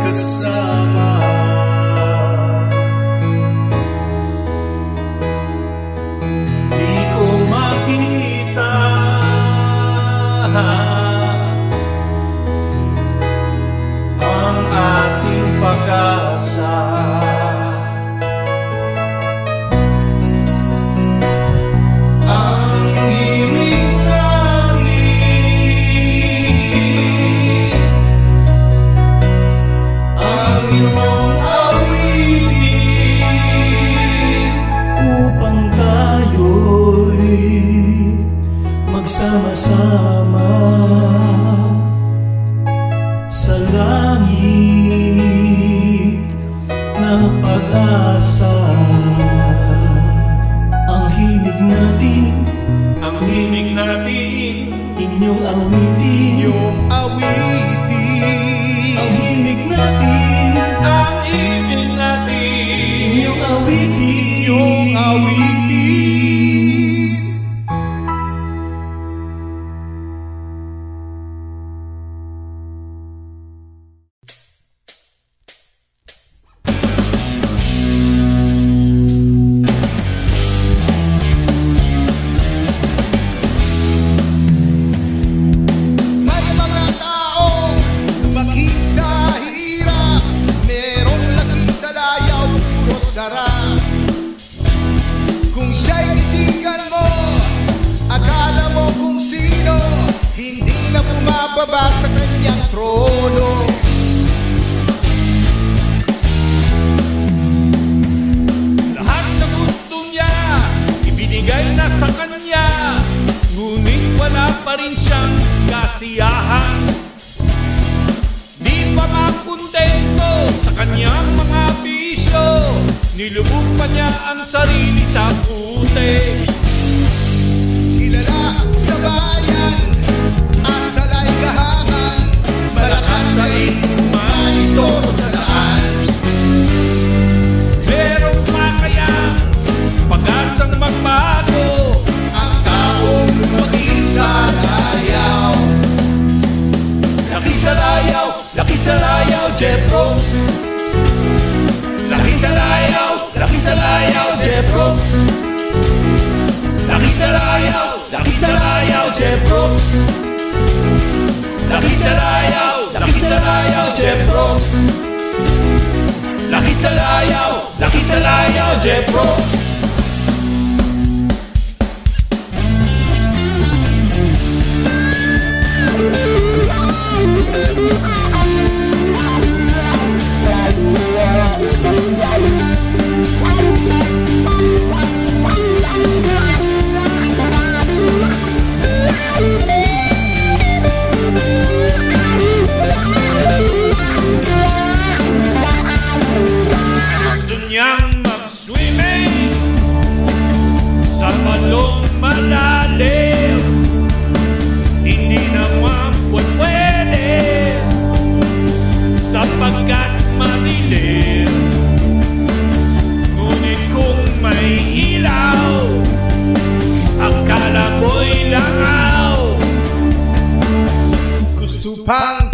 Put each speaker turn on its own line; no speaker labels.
kasama. Di ko makita ang ating pag-asa. Iyong awitin upang tayo'y magsama-sama sa langit ng pag-asa. Ang himig natin, inyong awitin, ang himig natin, inyong awitin.
May mga taong lumaki sa hirap, merong laki sa layaw, puro sarap. Kung siya'y titigan mo, akala mo kung sino, hindi na bumababa sa kanyang trono.
Lahat na gusto niya, ibinigay na sa kanya, ngunit wala pa rin siyang kasiyahan. Di pa makontento sa kanyang mga bisyo, nilubog pa niya ang sarili sa putik.
Kilala sa bayan, asalay kahangan, malakas sa ikumanis sa daan.
Meron pa kaya pag-asang magbago
Ang taong lumaki sa layaw,
Laki sa layaw, Jeff Rose. Laki sa layaw, Jeff Rose. Laki sa layaw, Jeff Rose. Laki sa layaw, Jeff Rose. Laki sa layaw, Jeff Rose.
Gusto niyang mag-swimming sa malong malalim, hindi naman pwede sapagkat madilim. Ngunit kung may ilaw, akala mo'y langaw.
gusto pang